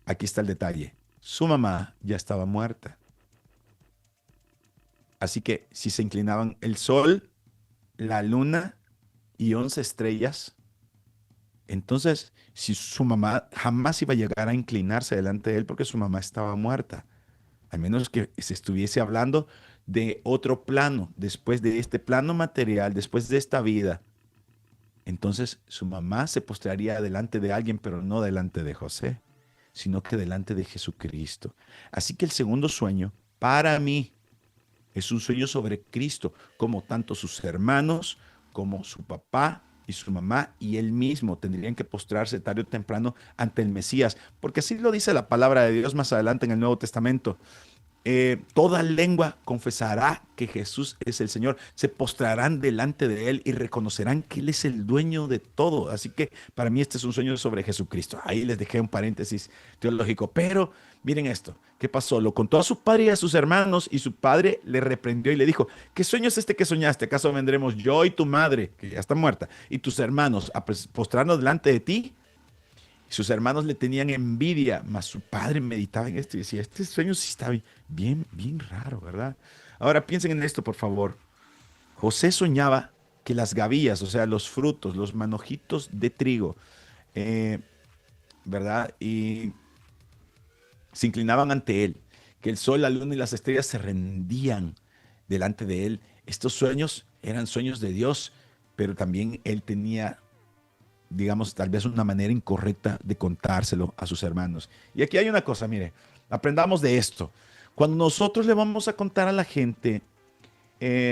Aquí está el detalle. Su mamá ya estaba muerta. Así que si se inclinaban el sol, la luna y 11 estrellas, entonces si su mamá jamás iba a llegar a inclinarse delante de él porque su mamá estaba muerta. Al menos que se estuviese hablando de otro plano, después de este plano material, después de esta vida. Entonces su mamá se postraría delante de alguien, pero no delante de José, sino que delante de Jesucristo. Así que el segundo sueño, para mí, es un sueño sobre Cristo, como tanto sus hermanos, como su papá y su mamá y él mismo tendrían que postrarse tarde o temprano ante el Mesías, porque así lo dice la palabra de Dios más adelante en el Nuevo Testamento. Toda lengua confesará que Jesús es el Señor, se postrarán delante de Él y reconocerán que Él es el dueño de todo. Así que para mí este es un sueño sobre Jesucristo. Ahí les dejé un paréntesis teológico, pero miren esto, ¿qué pasó? Lo contó a su padre y a sus hermanos y su padre le reprendió y le dijo, ¿qué sueño es este que soñaste? ¿Acaso vendremos yo y tu madre, que ya está muerta, y tus hermanos a postrarnos delante de ti? Sus hermanos le tenían envidia, mas su padre meditaba en esto y decía, este sueño sí está bien raro, ¿verdad? Ahora piensen en esto, por favor. José soñaba que las gavillas, o sea, los frutos, los manojitos de trigo, ¿verdad? Y se inclinaban ante él, que el sol, la luna y las estrellas se rendían delante de él. Estos sueños eran sueños de Dios, pero también él tenía, digamos, tal vez una manera incorrecta de contárselo a sus hermanos. Y aquí hay una cosa, mire, aprendamos de esto. Cuando nosotros le vamos a contar a la gente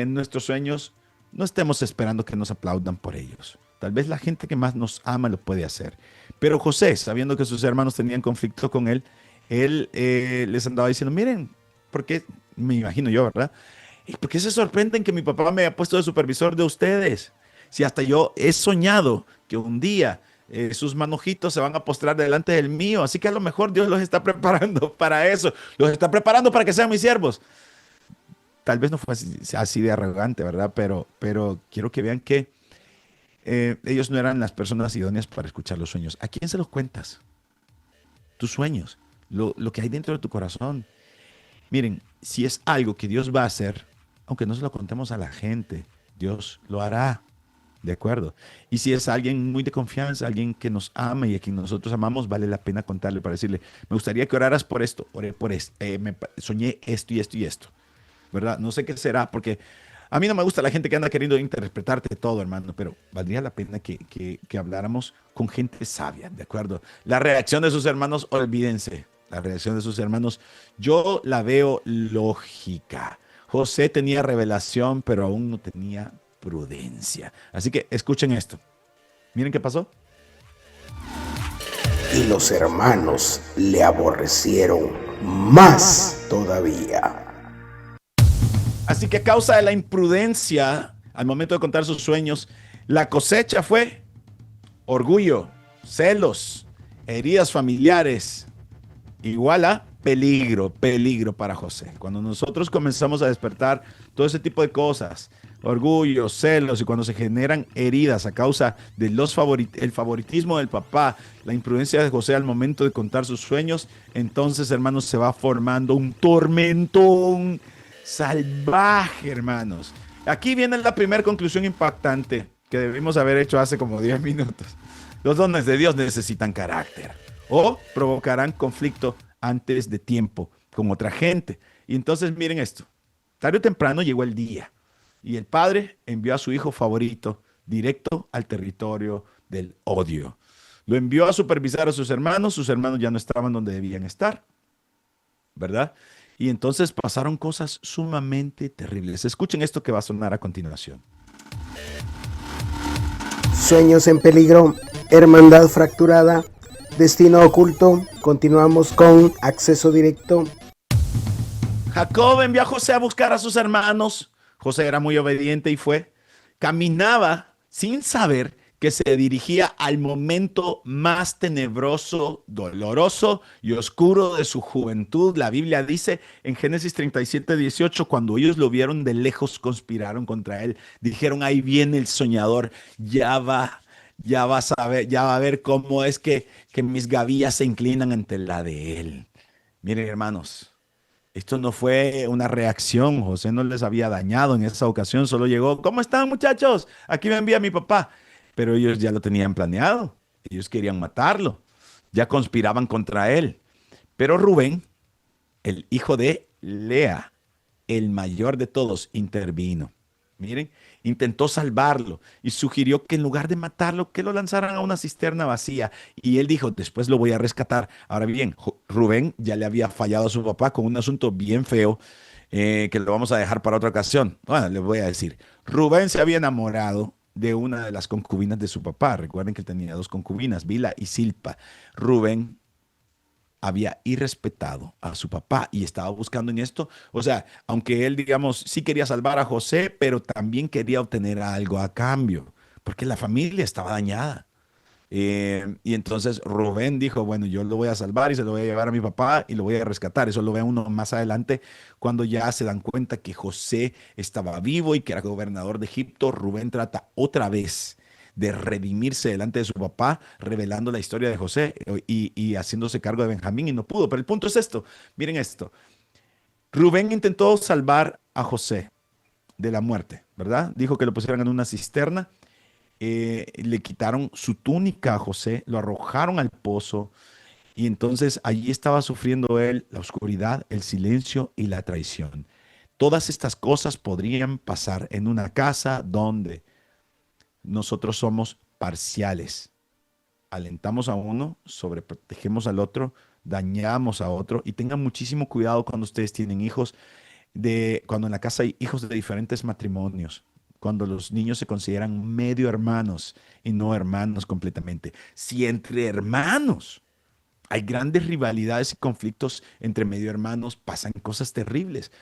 nuestros sueños, no estemos esperando que nos aplaudan por ellos. Tal vez la gente que más nos ama lo puede hacer. Pero José, sabiendo que sus hermanos tenían conflicto con él les andaba diciendo, miren, porque me imagino yo, ¿verdad? ¿Por qué se sorprenden que mi papá me haya puesto de supervisor de ustedes? Si hasta yo he soñado que un día sus manojitos se van a postrar delante del mío, así que a lo mejor Dios los está preparando para eso, los está preparando para que sean mis siervos. Tal vez no fue así de arrogante, ¿verdad? Pero quiero que vean que ellos no eran las personas idóneas para escuchar los sueños. ¿A quién se los cuentas? Tus sueños, lo que hay dentro de tu corazón. Miren, si es algo que Dios va a hacer, aunque no se lo contemos a la gente, Dios lo hará. ¿De acuerdo? Y si es alguien muy de confianza, alguien que nos ama y a quien nosotros amamos, vale la pena contarle para decirle, me gustaría que oraras por esto, oré por esto, soñé esto y esto y esto, ¿verdad? No sé qué será, porque a mí no me gusta la gente que anda queriendo interpretarte todo, hermano, pero valdría la pena que habláramos con gente sabia, ¿de acuerdo? La reacción de sus hermanos, olvídense, la reacción de sus hermanos, yo la veo lógica. José tenía revelación, pero aún no tenía prudencia. Así que escuchen esto. Miren qué pasó. Y los hermanos le aborrecieron más todavía. Así que a causa de la imprudencia, al momento de contar sus sueños, la cosecha fue orgullo, celos, heridas familiares, igual a peligro para José. Cuando nosotros comenzamos a despertar todo ese tipo de cosas, orgullo, celos, y cuando se generan heridas a causa del favoritismo del papá, la imprudencia de José al momento de contar sus sueños, entonces, hermanos, se va formando un tormentón salvaje, hermanos. Aquí viene la primera conclusión impactante que debimos haber hecho hace como 10 minutos. Los dones de Dios necesitan carácter o provocarán conflicto antes de tiempo con otra gente. Y entonces miren esto. Tarde o temprano llegó el día y el padre envió a su hijo favorito directo al territorio del odio. Lo envió a supervisar a sus hermanos ya no estaban donde debían estar, ¿verdad? Y entonces pasaron cosas sumamente terribles. Escuchen esto que va a sonar a continuación. Sueños en peligro, hermandad fracturada, destino oculto. Continuamos con acceso directo. Jacob envió a José a buscar a sus hermanos. José era muy obediente y fue. Caminaba sin saber que se dirigía al momento más tenebroso, doloroso y oscuro de su juventud. La Biblia dice en Génesis 37:18, cuando ellos lo vieron de lejos, conspiraron contra él. Dijeron, ahí viene el soñador, ya va a ver cómo es que mis gavillas se inclinan ante la de él. Miren, hermanos, esto no fue una reacción. José no les había dañado en esa ocasión, solo llegó, ¿cómo están, muchachos? Aquí me envía mi papá. Pero ellos ya lo tenían planeado. Ellos querían matarlo. Ya conspiraban contra él. Pero Rubén, el hijo de Lea, el mayor de todos, intervino. Miren, intentó salvarlo y sugirió que en lugar de matarlo, que lo lanzaran a una cisterna vacía. Y él dijo, después lo voy a rescatar. Ahora bien, Rubén ya le había fallado a su papá con un asunto bien feo que lo vamos a dejar para otra ocasión. Bueno, les voy a decir, Rubén se había enamorado de una de las concubinas de su papá. Recuerden que él tenía 2 concubinas, Bila y Silpa. Rubén había irrespetado a su papá y estaba buscando en esto, o sea, aunque él, digamos, sí quería salvar a José, pero también quería obtener algo a cambio, porque la familia estaba dañada. Y entonces Rubén dijo, bueno, yo lo voy a salvar y se lo voy a llevar a mi papá y lo voy a rescatar. Eso lo ve uno más adelante cuando ya se dan cuenta que José estaba vivo y que era gobernador de Egipto. Rubén trata otra vez de redimirse delante de su papá, revelando la historia de José y haciéndose cargo de Benjamín y no pudo. Pero el punto es esto, miren esto. Rubén intentó salvar a José de la muerte, ¿verdad? Dijo que lo pusieran en una cisterna. Le quitaron su túnica a José, lo arrojaron al pozo y entonces allí estaba sufriendo él la oscuridad, el silencio y la traición. Todas estas cosas podrían pasar en una casa donde nosotros somos parciales. Alentamos a uno, sobreprotegemos al otro, dañamos a otro y tengan muchísimo cuidado cuando ustedes tienen hijos, cuando en la casa hay hijos de diferentes matrimonios. Cuando los niños se consideran medio hermanos y no hermanos completamente. Si entre hermanos hay grandes rivalidades y conflictos entre medio hermanos, pasan cosas terribles.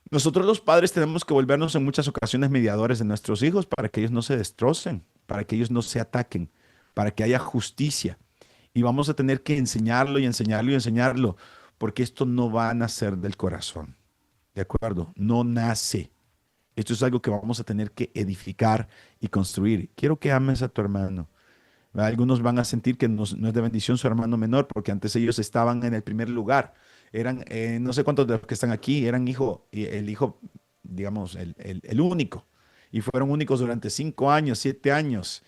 Nosotros los padres tenemos que volvernos en muchas ocasiones mediadores de nuestros hijos para que ellos no se destrocen, para que ellos no se ataquen, para que haya justicia. Y vamos a tener que enseñarlo y enseñarlo y enseñarlo, porque esto no va a nacer del corazón. ¿De acuerdo? No nace. Esto es algo que vamos a tener que edificar y construir. Quiero que ames a tu hermano. Algunos van a sentir que no es de bendición su hermano menor, porque antes ellos estaban en el primer lugar. Eran, no sé cuántos de los que están aquí, eran el hijo, digamos, el único. Y fueron únicos durante 5 años, 7 años.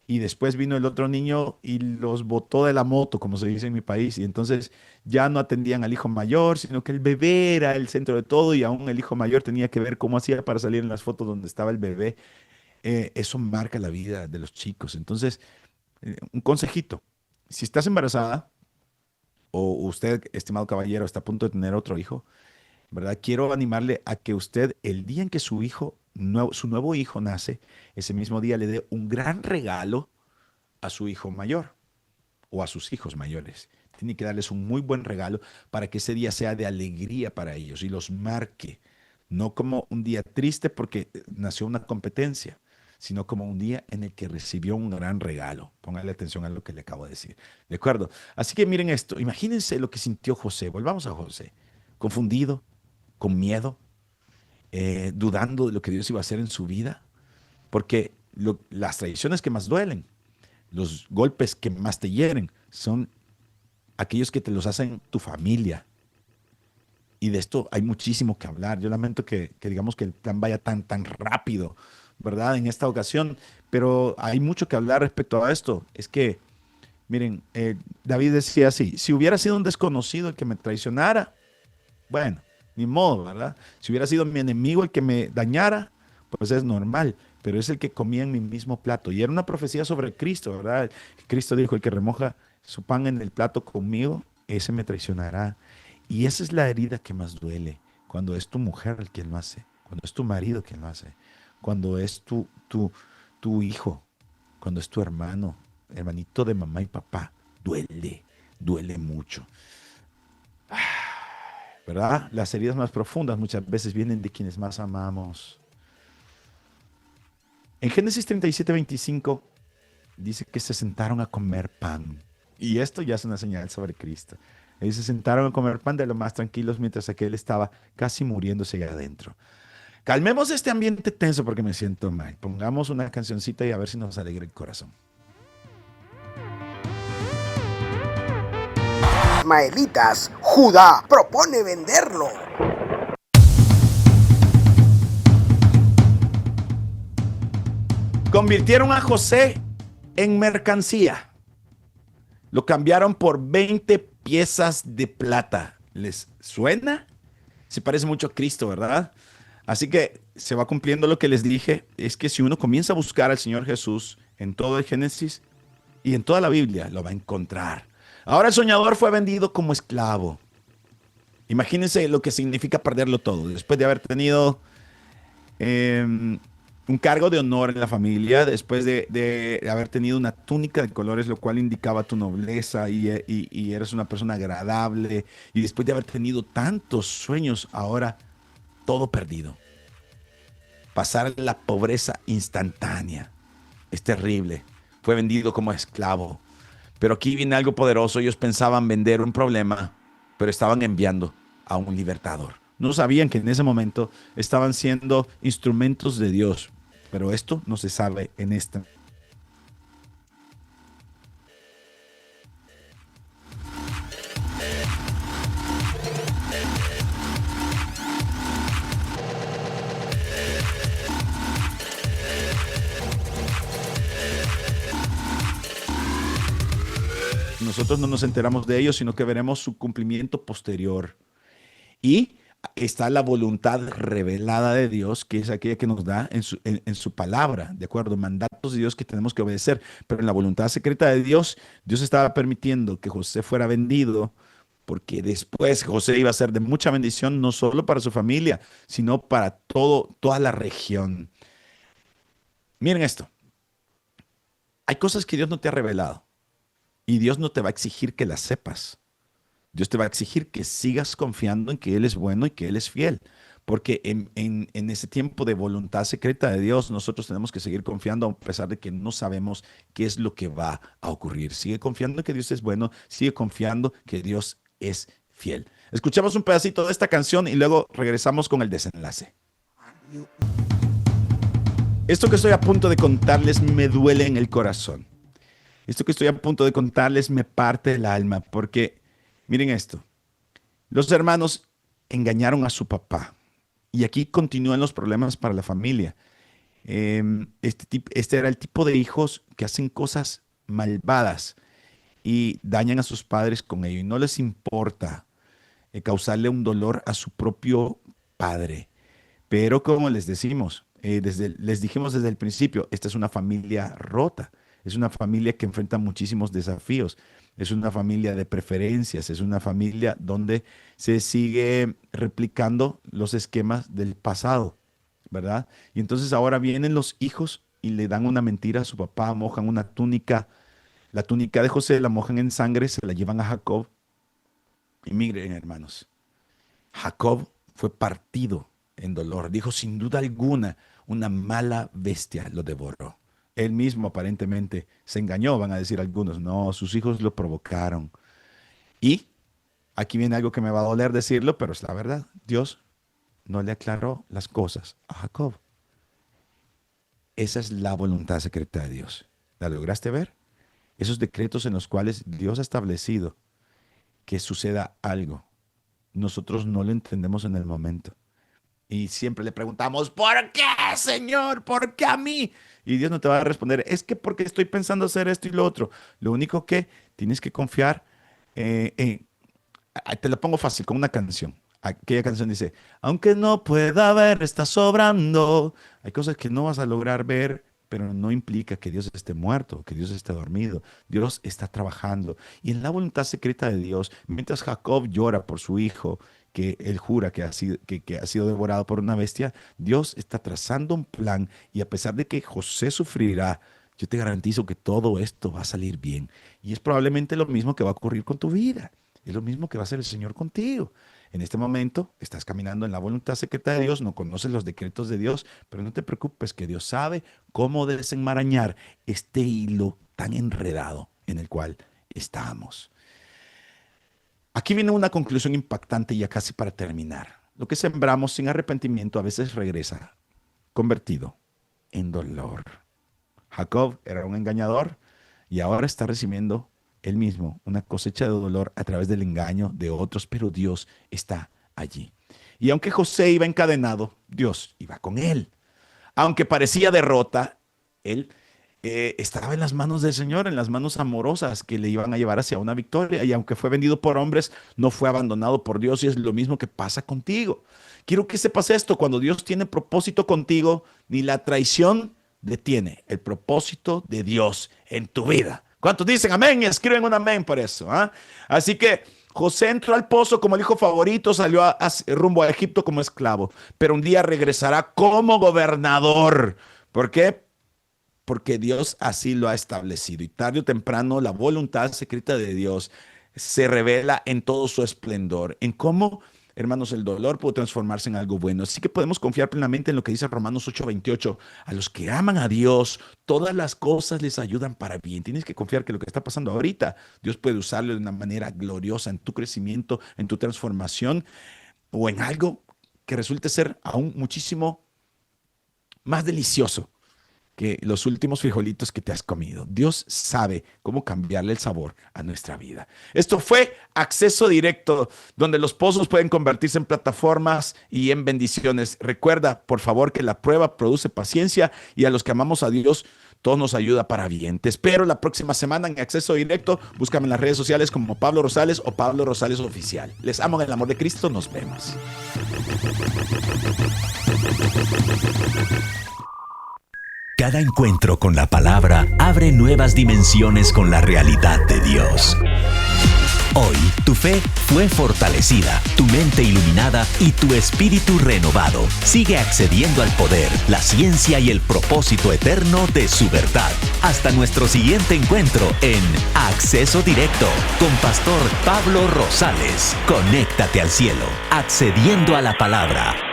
Y después vino el otro niño y los botó de la moto, como se dice en mi país. Y entonces ya no atendían al hijo mayor, sino que el bebé era el centro de todo y aún el hijo mayor tenía que ver cómo hacía para salir en las fotos donde estaba el bebé. Eso marca la vida de los chicos. Entonces, un consejito. Si estás embarazada o usted, estimado caballero, está a punto de tener otro hijo, ¿verdad? Quiero animarle a que usted, el día en que su nuevo hijo nace, ese mismo día le dé un gran regalo a su hijo mayor o a sus hijos mayores. Tiene que darles un muy buen regalo para que ese día sea de alegría para ellos y los marque, no como un día triste porque nació una competencia, sino como un día en el que recibió un gran regalo. Póngale atención a lo que le acabo de decir. ¿De acuerdo? Así que miren esto, imagínense lo que sintió José. Volvamos a José. Confundido, con miedo, dudando de lo que Dios iba a hacer en su vida, porque las traiciones que más duelen, los golpes que más te hieren, son aquellos que te los hacen tu familia. Y de esto hay muchísimo que hablar. Yo lamento que digamos que el plan vaya tan rápido, ¿verdad? En esta ocasión, pero hay mucho que hablar respecto a esto. Es que, miren, David decía así: si hubiera sido un desconocido el que me traicionara, bueno, ni modo, ¿verdad? Si hubiera sido mi enemigo el que me dañara, pues es normal, pero es el que comía en mi mismo plato. Y era una profecía sobre Cristo, ¿verdad? Cristo dijo: el que remoja su pan en el plato conmigo, ese me traicionará. Y esa es la herida que más duele, cuando es tu mujer el quien lo hace, cuando es tu marido quien lo hace, cuando es tu hijo, cuando es tu hermano, hermanito de mamá y papá. Duele mucho. ¿Verdad? Las heridas más profundas muchas veces vienen de quienes más amamos. En Génesis 37:25 dice que se sentaron a comer pan. Y esto ya es una señal sobre Cristo. Ellos se sentaron a comer pan de lo más tranquilos mientras aquel estaba casi muriéndose allá adentro. Calmemos este ambiente tenso porque me siento mal. Pongamos una cancioncita y a ver si nos alegra el corazón. Ismaelitas, Judá propone venderlo. Convirtieron a José en mercancía. Lo cambiaron por 20 piezas de plata. ¿Les suena? Se parece mucho a Cristo, ¿verdad? Así que se va cumpliendo lo que les dije. Es que si uno comienza a buscar al Señor Jesús en todo el Génesis y en toda la Biblia, lo va a encontrar. Ahora el soñador fue vendido como esclavo. Imagínense lo que significa perderlo todo. Después de haber tenido un cargo de honor en la familia, después de haber tenido una túnica de colores, lo cual indicaba tu nobleza y eres una persona agradable, y después de haber tenido tantos sueños, ahora todo perdido. Pasar la pobreza instantánea es terrible. Fue vendido como esclavo. Pero aquí viene algo poderoso. Ellos pensaban vender un problema, pero estaban enviando a un libertador. No sabían que en ese momento estaban siendo instrumentos de Dios. Pero esto no se sabe en esta. Nosotros no nos enteramos de ello, sino que veremos su cumplimiento posterior. Y está la voluntad revelada de Dios, que es aquella que nos da en su palabra, ¿de acuerdo? Mandatos de Dios que tenemos que obedecer. Pero en la voluntad secreta de Dios, Dios estaba permitiendo que José fuera vendido, porque después José iba a ser de mucha bendición, no solo para su familia, sino para toda la región. Miren esto. Hay cosas que Dios no te ha revelado. Y Dios no te va a exigir que las sepas. Dios te va a exigir que sigas confiando en que Él es bueno y que Él es fiel. Porque en ese tiempo de voluntad secreta de Dios, nosotros tenemos que seguir confiando a pesar de que no sabemos qué es lo que va a ocurrir. Sigue confiando en que Dios es bueno, sigue confiando que Dios es fiel. Escuchamos un pedacito de esta canción y luego regresamos con el desenlace. Esto que estoy a punto de contarles me duele en el corazón. Esto que estoy a punto de contarles me parte el alma, porque miren esto. Los hermanos engañaron a su papá y aquí continúan los problemas para la familia. Este era el tipo de hijos que hacen cosas malvadas y dañan a sus padres con ello y no les importa causarle un dolor a su propio padre. Pero como les dijimos desde el principio, esta es una familia rota. Es una familia que enfrenta muchísimos desafíos. Es una familia de preferencias. Es una familia donde se sigue replicando los esquemas del pasado, ¿verdad? Y entonces ahora vienen los hijos y le dan una mentira a su papá, mojan una túnica. La túnica de José la mojan en sangre, se la llevan a Jacob. Y miren, hermanos, Jacob fue partido en dolor. Dijo, sin duda alguna, una mala bestia lo devoró. Él mismo aparentemente se engañó, van a decir algunos. No, sus hijos lo provocaron. Y aquí viene algo que me va a doler decirlo, pero es la verdad. Dios no le aclaró las cosas a Jacob. Esa es la voluntad secreta de Dios. ¿La lograste ver? Esos decretos en los cuales Dios ha establecido que suceda algo. nosotros no lo entendemos en el momento. Y siempre le preguntamos, ¿por qué, Señor? ¿Por qué a mí? Y Dios no te va a responder, es que porque estoy pensando hacer esto y lo otro. Lo único que tienes que confiar, te lo pongo fácil, con una canción. Aquella canción dice, aunque no pueda ver, está sobrando. Hay cosas que no vas a lograr ver, pero no implica que Dios esté muerto, que Dios esté dormido. Dios está trabajando. Y en la voluntad secreta de Dios, mientras Jacob llora por su hijo, que él jura que ha sido devorado por una bestia, Dios está trazando un plan, y a pesar de que José sufrirá, yo te garantizo que todo esto va a salir bien. Y es probablemente lo mismo que va a ocurrir con tu vida. Es lo mismo que va a hacer el Señor contigo. En este momento estás caminando en la voluntad secreta de Dios, no conoces los decretos de Dios, pero no te preocupes, que Dios sabe cómo desenmarañar este hilo tan enredado en el cual estamos. Aquí viene una conclusión impactante ya casi para terminar. Lo que sembramos sin arrepentimiento a veces regresa convertido en dolor. Jacob era un engañador y ahora está recibiendo él mismo una cosecha de dolor a través del engaño de otros, pero Dios está allí. Y aunque José iba encadenado, Dios iba con él. Aunque parecía derrota, él estaba en las manos del Señor, en las manos amorosas que le iban a llevar hacia una victoria. Y aunque fue vendido por hombres, no fue abandonado por Dios, y es lo mismo que pasa contigo. Quiero que sepas esto: cuando Dios tiene propósito contigo, ni la traición detiene el propósito de Dios en tu vida. ¿Cuántos dicen amén? Escriben un amén por eso. Así que José entró al pozo como el hijo favorito, salió rumbo a Egipto como esclavo, pero un día regresará como gobernador. ¿Por qué? Porque Dios así lo ha establecido, y tarde o temprano la voluntad secreta de Dios se revela en todo su esplendor, en cómo, hermanos, el dolor puede transformarse en algo bueno. Así que podemos confiar plenamente en lo que dice Romanos 8:28. A los que aman a Dios, todas las cosas les ayudan para bien. Tienes que confiar que lo que está pasando ahorita, Dios puede usarlo de una manera gloriosa en tu crecimiento, en tu transformación, o en algo que resulte ser aún muchísimo más delicioso que los últimos frijolitos que te has comido. Dios sabe cómo cambiarle el sabor a nuestra vida. Esto fue Acceso Directo, donde los pozos pueden convertirse en plataformas y en bendiciones. Recuerda, por favor, que la prueba produce paciencia, y a los que amamos a Dios, todo nos ayuda para bien. Te espero la próxima semana en Acceso Directo. Búscame en las redes sociales como Pablo Rosales o Pablo Rosales Oficial. Les amo en el amor de Cristo. Nos vemos. Cada encuentro con la palabra abre nuevas dimensiones con la realidad de Dios. Hoy, tu fe fue fortalecida, tu mente iluminada y tu espíritu renovado. Sigue accediendo al poder, la ciencia y el propósito eterno de su verdad. Hasta nuestro siguiente encuentro en Acceso Directo con Pastor Pablo Rosales. Conéctate al cielo, accediendo a la palabra.